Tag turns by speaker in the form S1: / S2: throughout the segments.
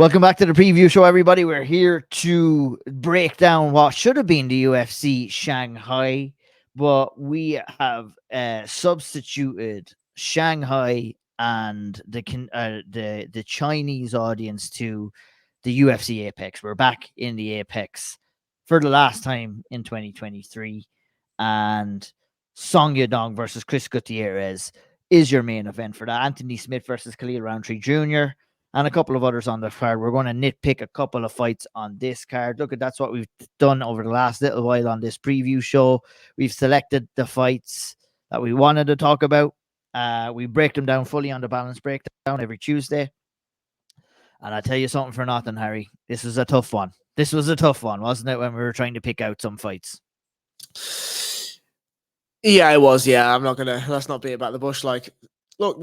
S1: Welcome back to the preview show, everybody. We're here to break down what should have been the UFC Shanghai, but we have substituted Shanghai and the Chinese audience to the UFC Apex. We're back in the Apex for the last time in 2023, and Song Yadong versus Chris Gutierrez is your main event for that. Anthony Smith versus Khalil Roundtree Jr. and a couple of others on the card. We're going to nitpick a couple of fights on this card. Look, that's what we've done over the last little while on this preview show. We've selected the fights that we wanted to talk about. We break them down fully on the Balance Breakdown every Tuesday. And I tell you something for nothing, Harry. This was a tough one. This was a tough one, wasn't it, when we were trying to pick out some fights?
S2: Yeah, it was. Yeah, let's not beat about the bush. Like, look,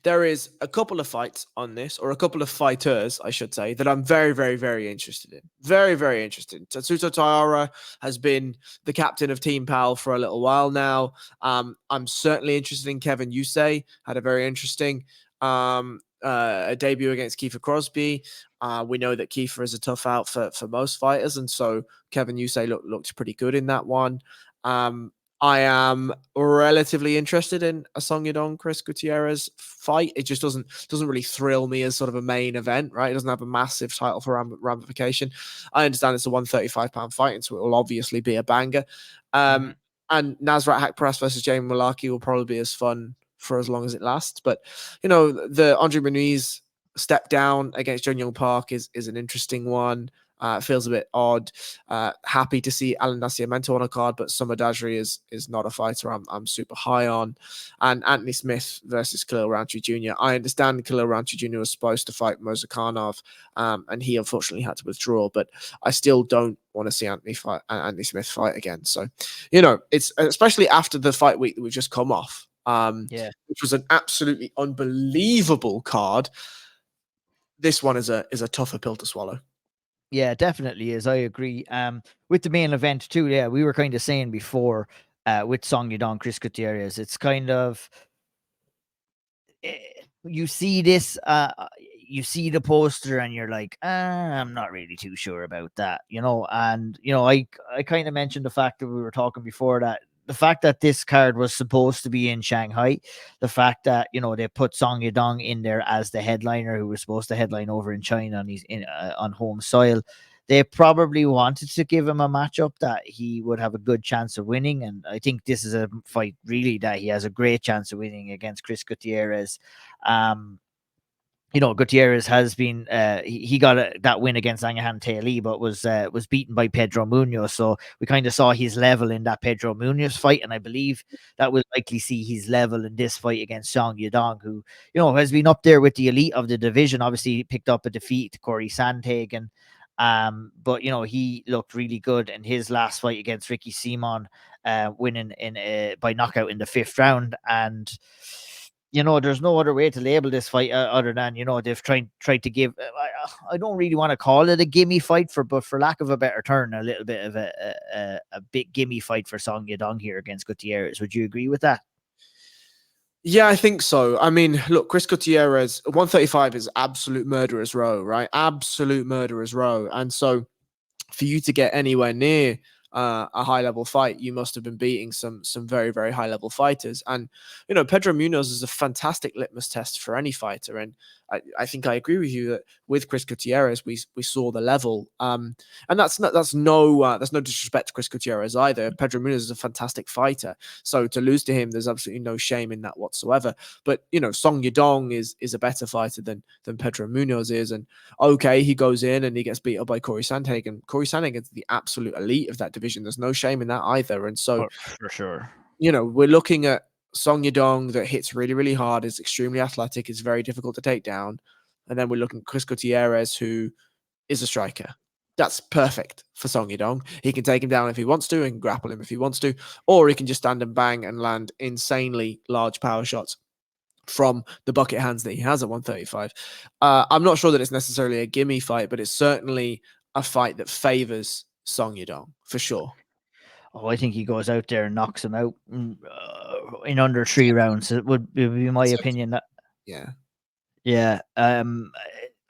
S2: there is a couple of fights on this, or a couple of fighters, I should say, that I'm very, very, very interested in. Very, very interested. Taturo Tiara has been the captain of Team Pal for a little while now. I'm certainly interested in Kevin Jousset. Had a very interesting a debut against Kiefer Crosby. We know that Kiefer is a tough out for most fighters, and so Kevin Jousset looked pretty good in that one. I am relatively interested in a Song Yadong Chris Gutierrez fight. It just doesn't really thrill me as sort of a main event, right? It doesn't have a massive title for ramification. I understand it's a 135-pound fight, and so it will obviously be a banger. And Nasrat Haqparast versus Jamie Mullarkey will probably be as fun for as long as it lasts. But, the Andre Muniz step down against Jun Young Park is an interesting one. It feels a bit odd. Happy to see Alan Nascimento on a card, but Sumudaerji is not a fighter I'm super high on. And Anthony Smith versus Khalil Roundtree Jr. I understand Khalil Roundtree Jr. was supposed to fight Mozarkanov, and he unfortunately had to withdraw, but I still don't want to see Anthony Smith fight again. So, it's especially after the fight week that we've just come off, which was an absolutely unbelievable card. This one is a tougher pill to swallow.
S1: Yeah, definitely is. I agree. With the main event too, yeah, we were kind of saying before, with Song Yadong, Chris Gutierrez, it's kind of, you see this, you see the poster and you're like, I'm not really too sure about that, and, I kind of mentioned the fact that we were talking before that the fact that this card was supposed to be in Shanghai, the fact that, they put Song Yadong in there as the headliner who was supposed to headline over in China on home soil, they probably wanted to give him a matchup that he would have a good chance of winning. And I think this is a fight really that he has a great chance of winning against Chris Gutierrez. Gutierrez has been he got that win against Anghan Taili, but was beaten by Pedro Munoz. So we kind of saw his level in that Pedro Munoz fight, and I believe that we'll likely see his level in this fight against Song Yadong, who has been up there with the elite of the division. Obviously, he picked up a defeat to Corey Sandhagen, but he looked really good in his last fight against Ricky Simon, winning by knockout in the 5th round. And there's no other way to label this fight other than, they've tried to give, I don't really want to call it a gimme fight but for lack of a better term, a little bit of a big gimme fight for Song Yadong here against Gutierrez. Would you agree with that?
S2: Yeah, I think so. I mean, look, Chris Gutierrez, 135 is absolute murderer's row, right? Absolute murderer's row. And so for you to get anywhere near a high-level fight, you must have been beating some very, very high-level fighters. And, Pedro Munoz is a fantastic litmus test for any fighter. And I think I agree with you that with Chris Gutierrez, we saw the level. And that's no disrespect to Chris Gutierrez either. Pedro Munoz is a fantastic fighter. So to lose to him, there's absolutely no shame in that whatsoever. But, Song Yadong is a better fighter than Pedro Munoz is. And okay, he goes in and he gets beat up by Corey Sandhagen. Corey Sandhagen's the absolute elite of that division. There's no shame in that either. And so,
S1: for sure,
S2: we're looking at Song Yadong that hits really, really hard, is extremely athletic, is very difficult to take down. And then we're looking at Chris Gutierrez, who is a striker. That's perfect for Song Yadong. He can take him down if he wants to and grapple him if he wants to, or he can just stand and bang and land insanely large power shots from the bucket hands that he has at 135. I'm not sure that it's necessarily a gimme fight, but it's certainly a fight that favors Song Yadong for sure.
S1: Oh, I think he goes out there and knocks him out in under 3 rounds. It would be my opinion.
S2: Yeah.
S1: Yeah.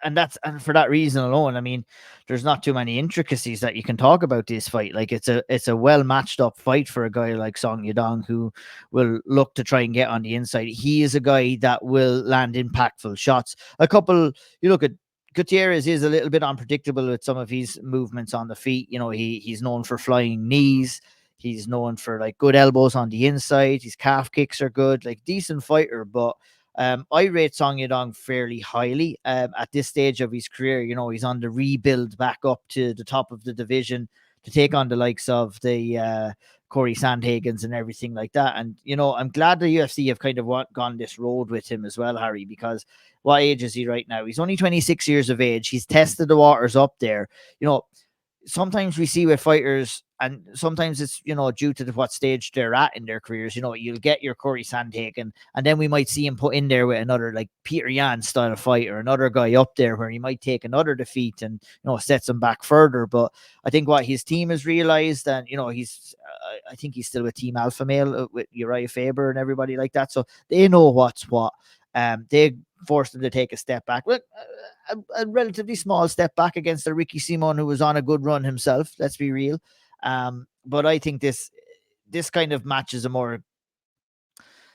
S1: and for that reason alone, I mean, there's not too many intricacies that you can talk about this fight. Like it's a well matched up fight for a guy like Song Yadong, who will look to try and get on the inside. He is a guy that will land impactful shots. A couple, you look at Gutierrez is a little bit unpredictable with some of his movements on the feet. You know, he's known for flying knees. He's known for like good elbows on the inside. His calf kicks are good, like decent fighter. But I rate Song Yadong fairly highly at this stage of his career. You know, he's on the rebuild back up to the top of the division to take on the likes of the Corey Sandhagens and everything like that. And, you know, I'm glad the UFC have kind of gone this road with him as well, Harry, because what age is he right now? He's only 26 years of age. He's tested the waters up there. You know, sometimes we see with fighters, and sometimes it's, you know, due to what stage they're at in their careers, you know, you'll get your Corey Sandhagen, and then we might see him put in there with another like Peter Yan style of fight or another guy up there where he might take another defeat and, you know, sets him back further. But I think what his team has realized, and, you know, I think he's still with Team Alpha Male with Uriah Faber and everybody like that. So they know what's what. They forced him to take a step back. Look, a relatively small step back against a Ricky Simon who was on a good run himself. Let's be real. But I think this kind of match is a more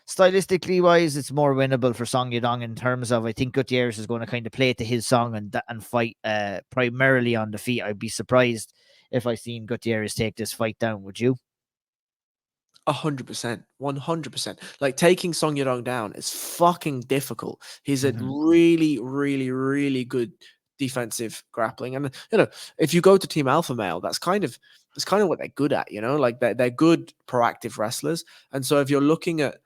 S1: stylistically wise, it's more winnable for Song Yadong in terms of, I think Gutierrez is going to kind of play to his song and fight primarily on the feet. I'd be surprised if I seen Gutierrez take this fight down. Would you?
S2: 100%, 100%. Like taking Song Yadong down is fucking difficult. He's a
S1: Mhm.
S2: really, really, really good defensive grappling. And you know, if you go to Team Alpha Male, that's kind of what they're good at. You know, like they're good proactive wrestlers. And so if you're looking at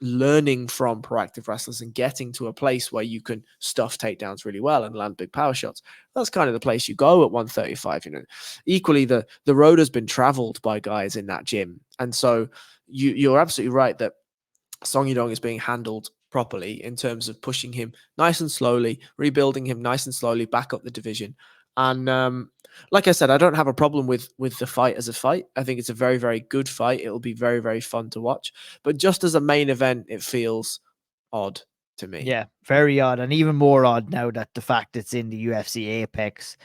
S2: learning from proactive wrestlers and getting to a place where you can stuff takedowns really well and land big power shots, that's kind of the place you go at 135. You know, equally the road has been traveled by guys in that gym, and so you're absolutely right that Song Yadong is being handled properly in terms of pushing him nice and slowly, rebuilding him nice and slowly back up the division. And like I said, I don't have a problem with the fight as a fight. I think it's a very, very good fight. It'll be very, very fun to watch. But just as a main event, it feels odd to me.
S1: Yeah, very odd, and even more odd now that the fact it's in the UFC Apex.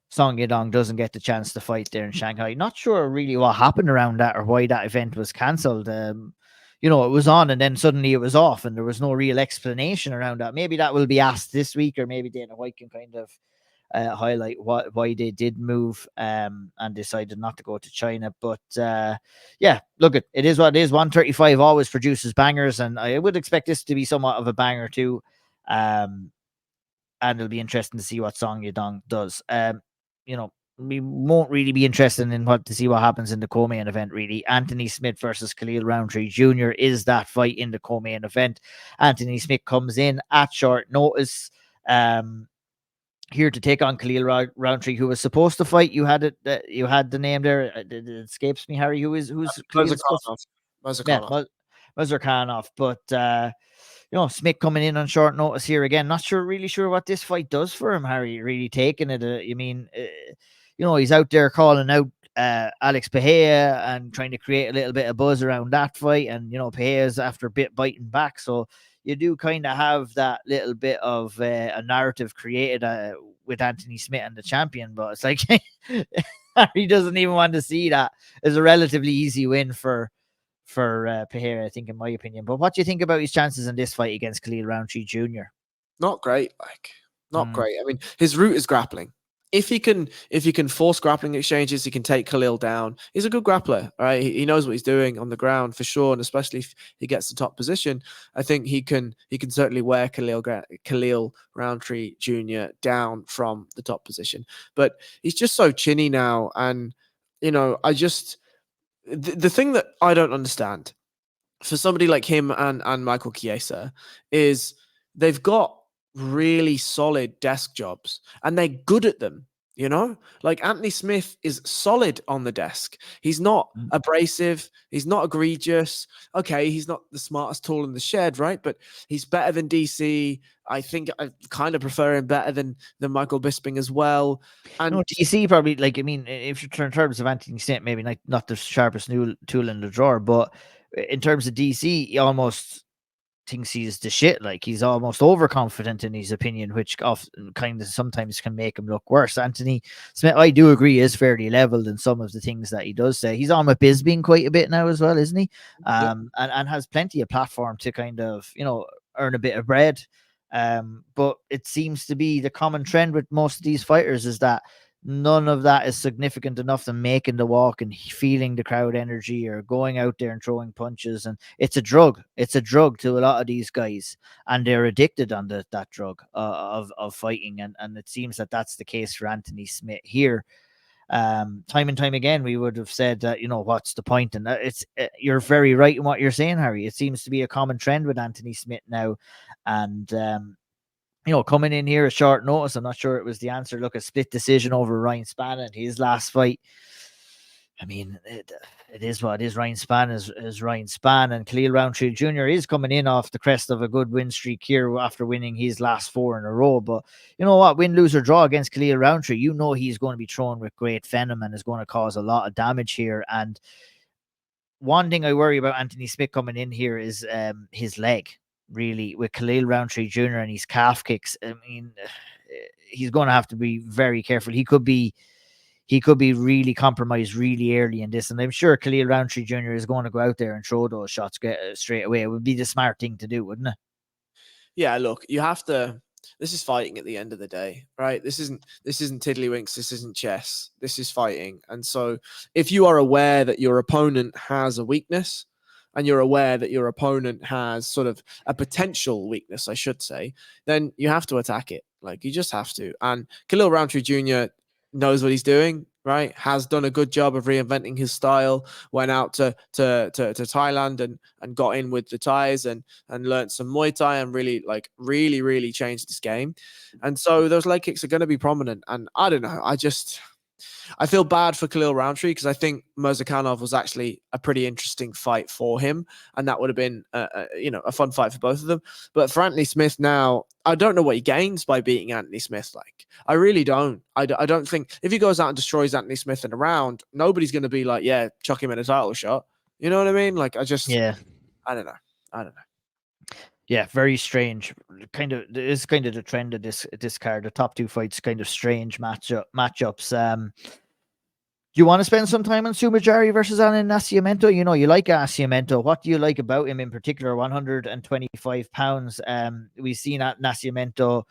S1: Song Yadong doesn't get the chance to fight there in Shanghai. Not sure really what happened around that or why that event was cancelled. You know, it was on and then suddenly it was off, and there was no real explanation around that. Maybe that will be asked this week, or maybe Dana White can kind of highlight why they did move and decided not to go to China. But yeah, look, it is what it is. 135 always produces bangers, and I would expect this to be somewhat of a banger too. And it'll be interesting to see what Song Yadong does. You know, we won't really be interested in to see what happens in the co-main event. Really, Anthony Smith versus Khalil Roundtree Jr. is that fight in the co-main event. Anthony Smith comes in at short notice. Here to take on Khalil Roundtree, who was supposed to fight. You had it. You had the name there. It escapes me, Harry. Who's Khalil's supposed? Yeah,
S2: Mazakhanov.
S1: Mazurkanov. But you know, Smith coming in on short notice here again. Not really sure what this fight does for him, Harry. Really taking it. You mean, you know, he's out there calling out Alex Pereira and trying to create a little bit of buzz around that fight. And, you know, Pereira's after a bit biting back. So you do kind of have that little bit of a narrative created with Anthony Smith and the champion. But it's like he doesn't even want to see that as a relatively easy win for Pereira, I think, in my opinion. But what do you think about his chances in this fight against Khalil Roundtree Jr.?
S2: Not great, not great. I mean, his route is grappling. If he can force grappling exchanges, he can take Khalil down. He's a good grappler, right? He knows what he's doing on the ground for sure, and especially if he gets the top position, I think he can certainly wear Khalil Roundtree Jr. down from the top position. But he's just so chinny now, and you know, the thing that I don't understand for somebody like him and Michael Chiesa is they've got really solid desk jobs and they're good at them. You know, like Anthony Smith is solid on the desk. He's not abrasive. He's not egregious. Okay, he's not the smartest tool in the shed, right? But he's better than DC. I think I kind of prefer him better than Michael Bisping as well. And
S1: no, DC probably, like, I mean, if you're in terms of Anthony Smith, maybe not the sharpest tool in the drawer, but in terms of DC, he almost thinks he's the shit. Like, he's almost overconfident in his opinion, which often kind of sometimes can make him look worse. Anthony Smith, I do agree, is fairly leveled in some of the things that he does say. He's on with Bisbee quite a bit now as well, isn't he?
S2: Yeah.
S1: And has plenty of platform to kind of, earn a bit of bread. But it seems to be the common trend with most of these fighters is that none of that is significant enough to making the walk and feeling the crowd energy or going out there and throwing punches. And it's a drug. It's a drug to a lot of these guys, and they're addicted on that drug of fighting. And it seems that that's the case for Anthony Smith here. Time and time again, we would have said that, what's the point? And you're very right in what you're saying, Harry. It seems to be a common trend with Anthony Smith now. And coming in here at short notice, I'm not sure it was the answer. Look, a split decision over Ryan Spann in his last fight. I mean, it is what it is. Ryan Spann is Ryan Spann, and Khalil Roundtree Jr. is coming in off the crest of a good win streak here after winning his last 4 in a row. But you know what? Win, lose, or draw against Khalil Roundtree, he's going to be thrown with great venom and is going to cause a lot of damage here. And one thing I worry about Anthony Smith coming in here is his leg. Really, with Khalil Roundtree Jr. and his calf kicks, I mean, he's going to have to be very careful. He could be really compromised really early in this, and I'm sure Khalil Roundtree Jr. is going to go out there and throw those shots straight away. It would be the smart thing to do, wouldn't it?
S2: Yeah, look, you have to. This is fighting at the end of the day, right? This isn't tiddlywinks. This isn't chess. This is fighting. And so if you are aware that your opponent has a weakness, and you're aware that your opponent has sort of a potential weakness, I should say, then you have to attack it. Like, you just have to. And Khalil Roundtree Jr. knows what he's doing, right? Has done a good job of reinventing his style. Went out to Thailand and got in with the Thais and learned some Muay Thai and really changed his game. And so those leg kicks are going to be prominent. And I don't know. I feel bad for Khalil Roundtree because I think Murzakanov was actually a pretty interesting fight for him, and that would have been a fun fight for both of them. But for Anthony Smith now, I don't know what he gains by beating Anthony Smith. Like, I really don't. I don't think if he goes out and destroys Anthony Smith in a round, nobody's going to be like, yeah, chuck him in a title shot. You know what I mean? Like, I don't know.
S1: Yeah, very strange. There is kind of the trend of this card. The top 2 fights, kind of strange matchups. Do you want to spend some time on Sumudaerji versus Alan Nascimento? You like Nascimento. What do you like about him in particular? 125 pounds. We've seen Nascimento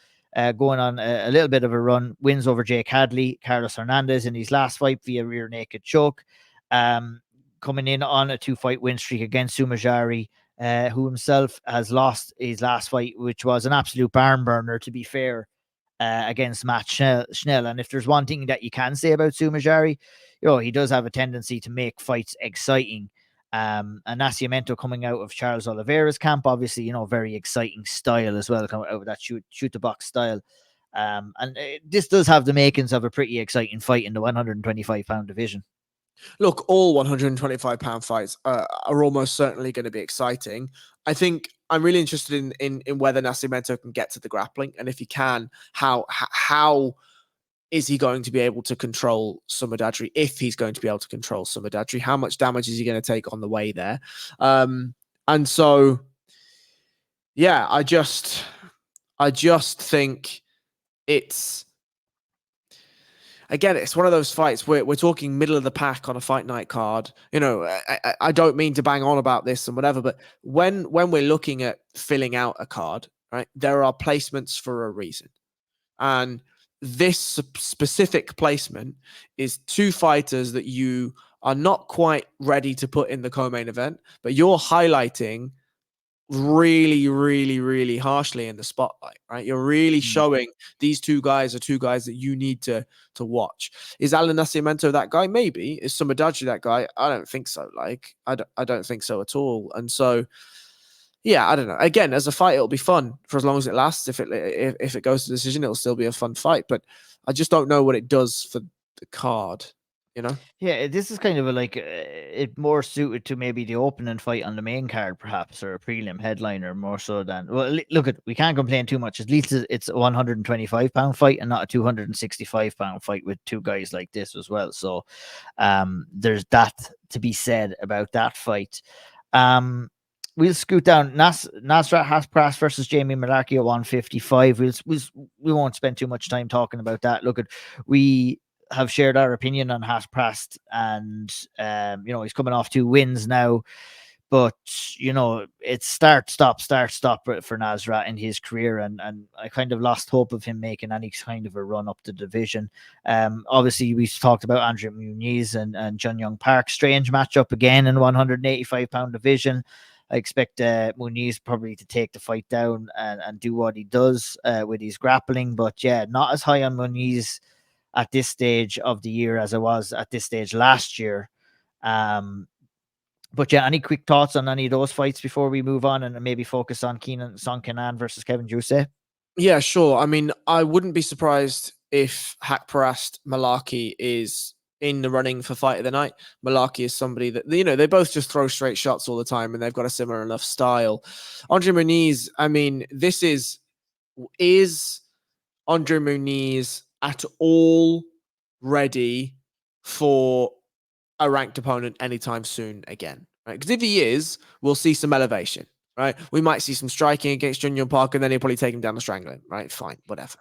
S1: going on a little bit of a run. Wins over Jake Hadley, Carlos Hernandez in his last fight via rear naked choke. Coming in on a 2-fight win streak against Sumudaerji, who himself has lost his last fight, which was an absolute barn burner, to be fair, against Matt Schnell. And if there's one thing that you can say about Sumudaerji, he does have a tendency to make fights exciting. And Nascimento coming out of Charles Oliveira's camp, obviously, very exciting style as well, coming out of that shoot the box style. And this does have the makings of a pretty exciting fight in the 125-pound division.
S2: Look, all 125-pound fights are almost certainly going to be exciting. I think I'm really interested in whether Nascimento can get to the grappling, and if he can, how is he going to be able to control Sumudaerji? If he's going to be able to control Sumudaerji, how much damage is he going to take on the way there? And so, yeah, I just think it's. Again, it's one of those fights where we're talking middle of the pack on a fight night card. I don't mean to bang on about this and whatever, but when we're looking at filling out a card, right, there are placements for a reason. And this specific placement is 2 fighters that you are not quite ready to put in the co-main event, but you're highlighting really harshly in the spotlight, right? You're really showing these 2 guys are 2 guys that you need to watch. Is Alan Nascimento that guy? Maybe. Is Sumudaerji that guy? I don't think so. Like, I don't think so at all. And so, yeah, I don't know. Again, as a fight, it'll be fun for as long as it lasts. If it goes to decision, it'll still be a fun fight. But I just don't know what it does for the card.
S1: Yeah, this is kind of it more suited to maybe the opening fight on the main card, perhaps, or a prelim headliner more so than. Well, look, we can't complain too much. At least it's a 125-pound fight and not a 265-pound fight with 2 guys like this as well. So, there's that to be said about that fight. we'll scoot down. Nasrat Hasprass versus Jamie Malarkey at 155. We won't spend too much time talking about that. Look, we have shared our opinion on Hasprass, and he's coming off 2 wins now. But it's start stop for Nasrat in his career, and I kind of lost hope of him making any kind of a run up the division. Obviously we talked about Andre Muniz and Jun Young Park. Strange matchup again in 185-pound division. I expect Muniz probably to take the fight down and do what he does with his grappling, but yeah, not as high on Muniz at this stage of the year as I was at this stage last year. But yeah, any quick thoughts on any of those fights before we move on and maybe focus on Kenan versus Kevin Jousset?
S2: Yeah, sure. I mean, I wouldn't be surprised if Hakparast Malarkey is in the running for fight of the night. Malarkey is somebody that, they both just throw straight shots all the time and they've got a similar enough style. Andre Muniz, I mean, is Andre Muniz at all ready for a ranked opponent anytime soon again? Right? Because if he is, we'll see some elevation. Right, we might see some striking against Jun Young Park, and then he'll probably take him down the strangling. Right, fine, whatever.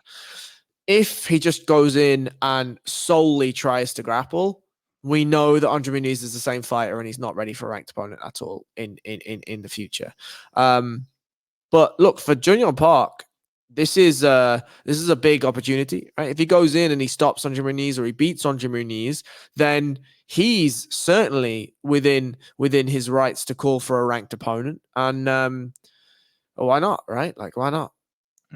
S2: If he just goes in and solely tries to grapple, we know that Andre Muniz is the same fighter, and he's not ready for a ranked opponent at all in the future. But look, for Jun Young Park, this is a big opportunity, right? If he goes in and he stops Andre Muniz or he beats Andre Muniz, then he's certainly within his rights to call for a ranked opponent. And why not, right? Like, why not?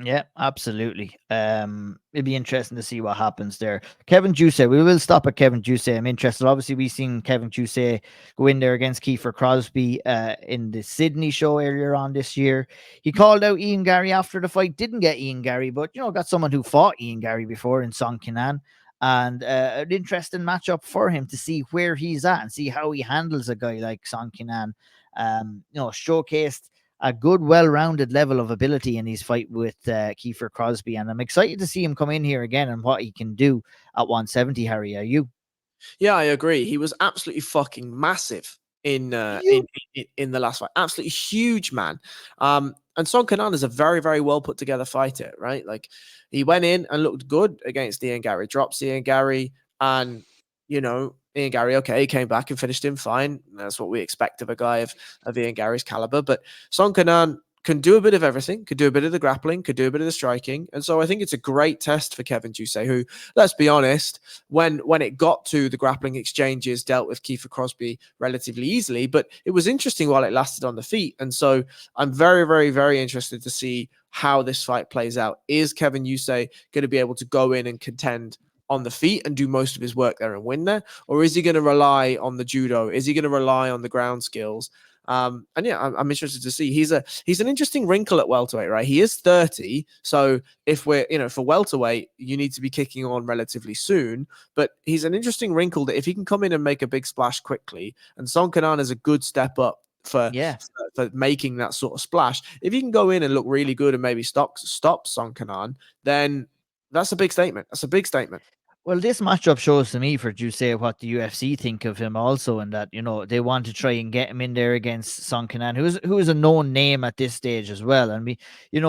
S1: Yeah, absolutely. It'd be interesting to see what happens there. Kevin Jousset, we will stop at Kevin Jousset. I'm interested. Obviously, we've seen Kevin Jousset go in there against Kiefer Crosby in the Sydney show earlier on this year. He called out Ian Gary after the fight. Didn't get Ian Gary, but got someone who fought Ian Gary before in Song Kenan. And an interesting matchup for him to see where he's at and see how he handles a guy like Song Kenan. Showcased a good, well-rounded level of ability in his fight with Kiefer Crosby, and I'm excited to see him come in here again and what he can do at 170. Harry, are you?
S2: Yeah, I agree. He was absolutely fucking massive in the last fight. Absolutely huge, man. And Song Kenan is a very, very well put together fighter, right? Like, he went in and looked good against Ian Gary, drops Ian Gary, and Ian Gary, okay, he came back and finished him fine. That's what we expect of a guy of Ian Gary's caliber. But Song Kenan can do a bit of everything, could do a bit of the grappling, could do a bit of the striking. And so I think it's a great test for Kevin Jousset, who, let's be honest, when it got to the grappling exchanges, dealt with Kiefer Crosby relatively easily. But it was interesting while it lasted on the feet. And so I'm very, very, very interested to see how this fight plays out. Is Kevin Jousset going to be able to go in and contend on the feet and do most of his work there and win there? Or is he going to rely on the judo? Is he going to rely on the ground skills? And yeah, I'm interested to see. He's an interesting wrinkle at welterweight, right? He is 30, so if we're for welterweight, you need to be kicking on relatively soon. But he's an interesting wrinkle that if he can come in and make a big splash quickly, and Song Kenan is a good step up for making that sort of splash. If he can go in and look really good and maybe stop Song Kenan, then that's a big statement. That's a big statement.
S1: Well, this matchup shows to me for Jousset what the UFC think of him also, and that they want to try and get him in there against Song Kenan, who is a known name at this stage as well. And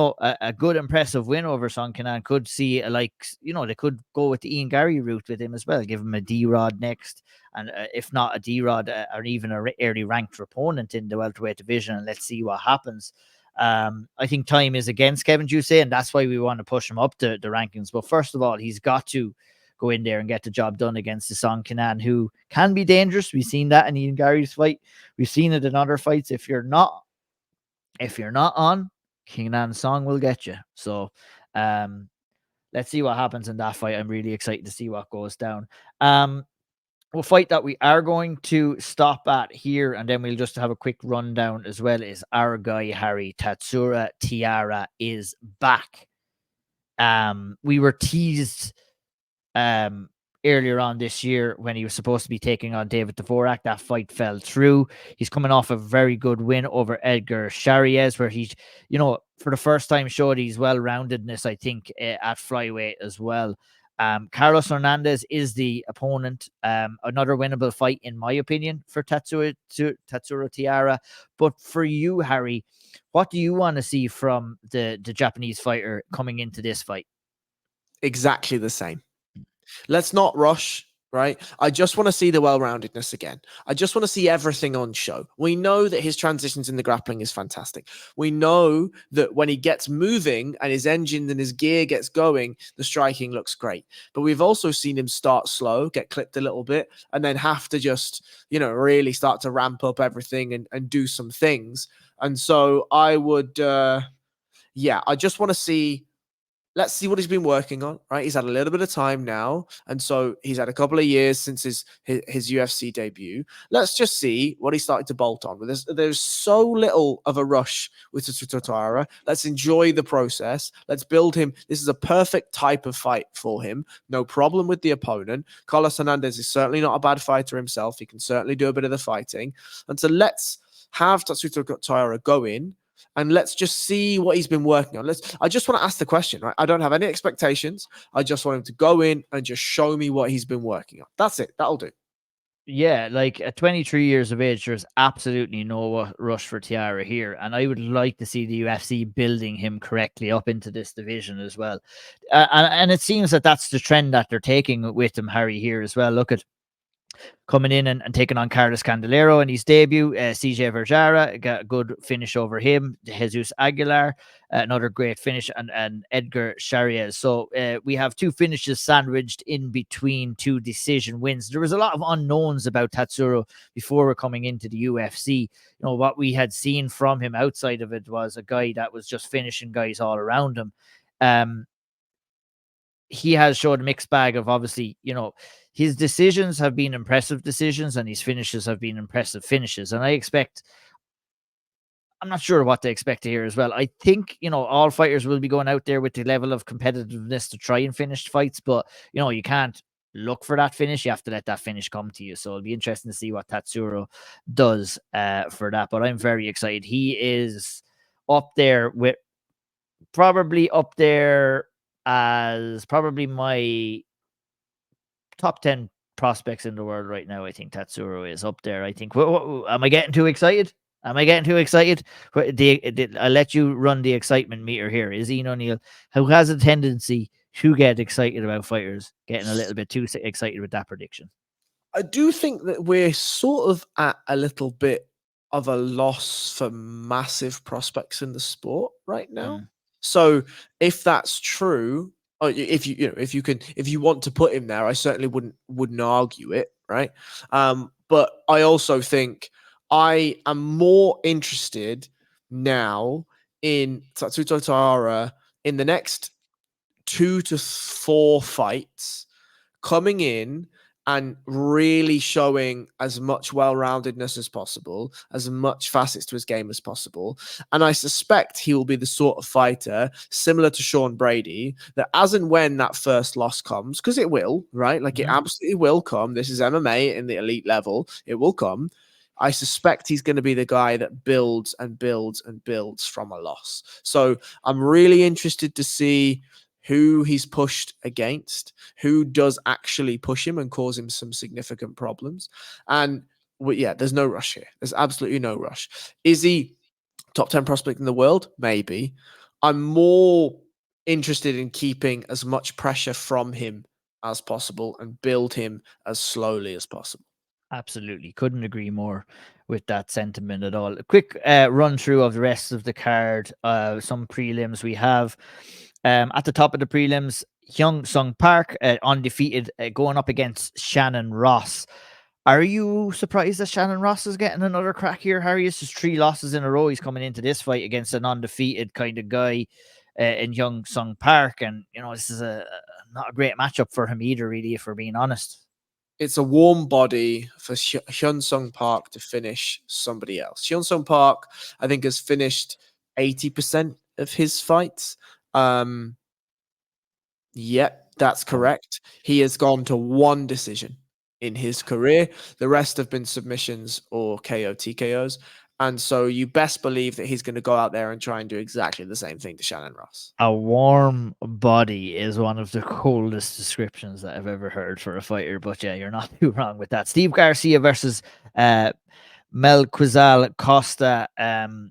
S1: a good impressive win over Song Kenan could see they could go with the Ian Gary route with him as well, give him a D-Rod next, and if not a D-Rod or even a early ranked opponent in the welterweight division, and let's see what happens. I think time is against Kevin Jousset, and that's why we want to push him up the rankings. But first of all, he's got to go in there and get the job done against the Song Kenan, who can be dangerous. We've seen that in Ian Gary's fight. We've seen it in other fights. If you're not on, Kenan Song will get you. So let's see what happens in that fight. I'm really excited to see what goes down. We'll fight that we are going to stop at here, and then we'll just have a quick rundown as well. Is our guy Harry Taturo Tiara is back. We were teased earlier on this year when he was supposed to be taking on David Dvorak. That fight fell through. He's coming off a very good win over Edgar Chairez, where he's, for the first time showed his well-roundedness, I think, at flyweight as well. Carlos Hernandez is the opponent. Another winnable fight, in my opinion, for Tatsuro Tiara. But for you, Harry, what do you want to see from the Japanese fighter coming into this fight?
S2: Exactly the same. Let's not rush, right? I just want to see the well-roundedness again. I just want to see everything on show. We know that his transitions in the grappling is fantastic. We know that when he gets moving and his engine and his gear gets going, the striking looks great. But we've also seen him start slow, get clipped a little bit, and then have to just, really start to ramp up everything and do some things. And so I would, I just want to see. Let's see what he's been working on, right? He's had a little bit of time now. And so he's had a couple of years since his UFC debut. Let's just see what he started to bolt on. There's so little of a rush with Tiara. Let's enjoy the process. Let's build him. This is a perfect type of fight for him. No problem with the opponent. Carlos Hernandez is certainly not a bad fighter himself. He can certainly do a bit of the fighting. And so let's have Taturo Tiara go in, and let's just see what he's been working on. I just want to ask the question, right? I don't have any expectations. I just want him to go in and just show me what he's been working on. That's it. That'll do.
S1: Yeah, like at 23 years of age, there's absolutely no rush for Tiara here. And I would like to see the UFC building him correctly up into this division as well. And it seems that that's the trend that they're taking with him, Harry, here as well. Look at coming in and taking on Carlos Candelero in his debut. CJ Vergara got a good finish over him. Jesus Aguilar, another great finish, and Edgar Chariez. So we have two finishes sandwiched in between two decision wins. There was a lot of unknowns about Tatsuro before we're coming into the UFC. What we had seen from him outside of it was a guy that was just finishing guys all around him. He has showed a mixed bag of, obviously, his decisions have been impressive decisions and his finishes have been impressive finishes. And I'm not sure what to expect here as well. I think, all fighters will be going out there with the level of competitiveness to try and finish fights, but, you can't look for that finish. You have to let that finish come to you. So it'll be interesting to see what Tatsuro does for that. But I'm very excited. He is probably up there as probably my top 10 prospects in the world right now. I think Tatsuro is up there. I think. Am I getting too excited? I'll let you run the excitement meter here. Is Ian O'Neill, who has a tendency to get excited about fighters, getting a little bit too excited with that prediction?
S2: I do think that we're sort of at a little bit of a loss for massive prospects in the sport right now. So if that's true, or if you want to put him there, I certainly wouldn't argue it, right? But I also think I am more interested now in Taturo Tiara in the next 2 to 4 fights, coming in and really showing as much well-roundedness as possible, as much facets to his game as possible. And I suspect he will be the sort of fighter, similar to Sean Brady, that as and when that first loss comes, because it will, right? Like it absolutely will come. This is MMA in the elite level. It will come. I suspect he's going to be the guy that builds and builds and builds from a loss. So I'm really interested to see who he's pushed against, who does actually push him and cause him some significant problems. And there's no rush here. There's absolutely no rush. Is he top 10 prospect in the world? Maybe. I'm more interested in keeping as much pressure from him as possible and build him as slowly as possible.
S1: Absolutely. Couldn't agree more with that sentiment at all. A quick run through of the rest of the card. Some prelims we have. At the top of the prelims, Hyun Sung Park, undefeated, going up against Shannon Ross. Are you surprised that Shannon Ross is getting another crack here, Harry? It's just 3 losses in a row. He's coming into this fight against an undefeated kind of guy in Hyun Sung Park. And, this is not a great matchup for him either, really, if we're being honest.
S2: It's a warm body for Hyun Sung Park to finish somebody else. Hyun Sung Park, I think, has finished 80% of his fights. That's correct. He has gone to 1 decision in his career. The rest have been submissions or KO TKOs. And so you best believe that he's going to go out there and try and do exactly the same thing to Shannon Ross.
S1: A warm body is one of the coldest descriptions that I've ever heard for a fighter. But yeah, you're not too wrong with that. Steve Garcia versus Melquizal Costa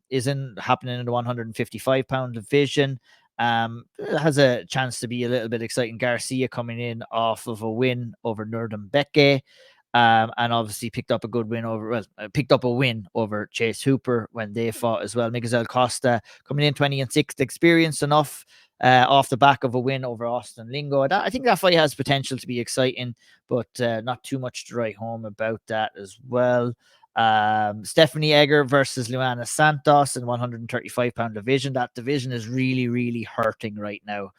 S1: isn't happening in the 155-pound division. Has a chance to be a little bit exciting. Garcia coming in off of a win over Nurdin Beke. And obviously picked up a win over Chase Hooper when they fought as well. Miguel Costa coming in 20-6, experienced enough off the back of a win over Austin Lingo. I think that fight has potential to be exciting, but not too much to write home about that as well. Stephanie Egger versus Luana Santos in 135-pound division. That division is really, really hurting right now.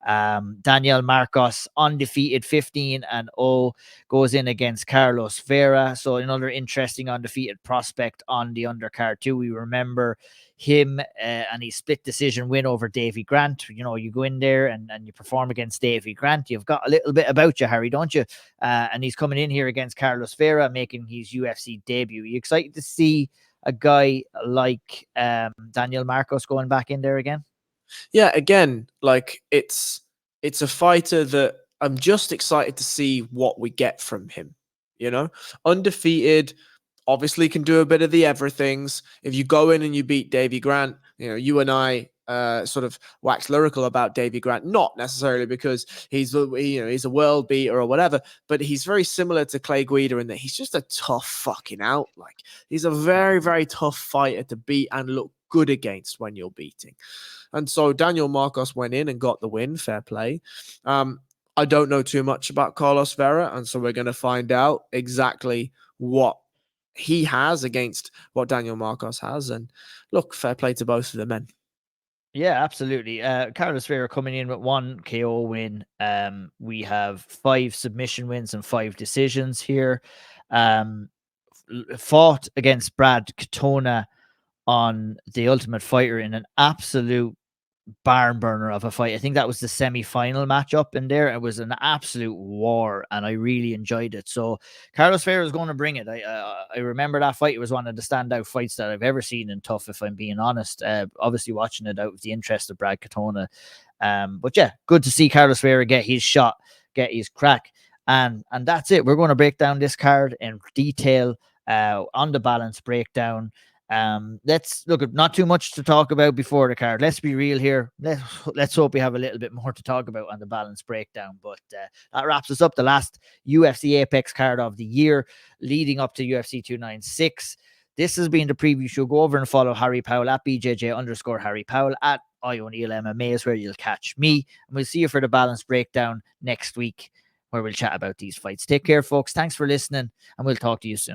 S1: Daniel Marcos, undefeated, 15-0, goes in against Carlos Vera. So another interesting undefeated prospect on the undercard too. We remember him and his split decision win over Davy Grant. You know, you go in there and you perform against Davy Grant, you've got a little bit about you, Harry, don't you? And he's coming in here against Carlos Vera, making his UFC debut. Are you excited to see a guy like Daniel Marcos going back in there again?
S2: Yeah, again, like it's a fighter that I'm just excited to see what we get from him. You know, undefeated, obviously can do a bit of the everythings. If you go in and you beat Davy Grant, you know, you and I sort of wax lyrical about Davy Grant, not necessarily because he's a world beater or whatever, but he's very similar to Clay Guida in that he's just a tough fucking out. Like, he's a very, very tough fighter to beat and look good against when you're beating. And so Daniel Marcos went in and got the win. Fair play. I don't know too much about Carlos Vera, and so we're going to find out exactly what he has against what Daniel Marcos has. And look, fair play to both of the men.
S1: Yeah, absolutely. Carlos Vera coming in with 1 KO win. We have 5 submission wins and 5 decisions here. Fought against Brad Katona on The Ultimate Fighter in an absolute barn burner of a fight. I think that was the semi-final matchup in there. It was an absolute war, and I really enjoyed it. So Carlos Vera is going to bring it. I remember that fight. It was one of the standout fights that I've ever seen in Tough, if I'm being honest. Obviously watching it out of the interest of Brad Katona. But yeah, good to see Carlos Vera get his shot, get his crack. And that's it. We're going to break down this card in detail on the balance breakdown. Let's look, not too much to talk about before the card. Let's be real here. Let's hope we have a little bit more to talk about on the balance breakdown. But that wraps us up. The last UFC Apex card of the year, leading up to UFC 296. This has been the preview show. Go over and follow Harry Powell at BJJ_Harry Powell at O'Neill MMA is where you'll catch me. And we'll see you for the balance breakdown next week, where we'll chat about these fights. Take care, folks. Thanks for listening, and we'll talk to you soon.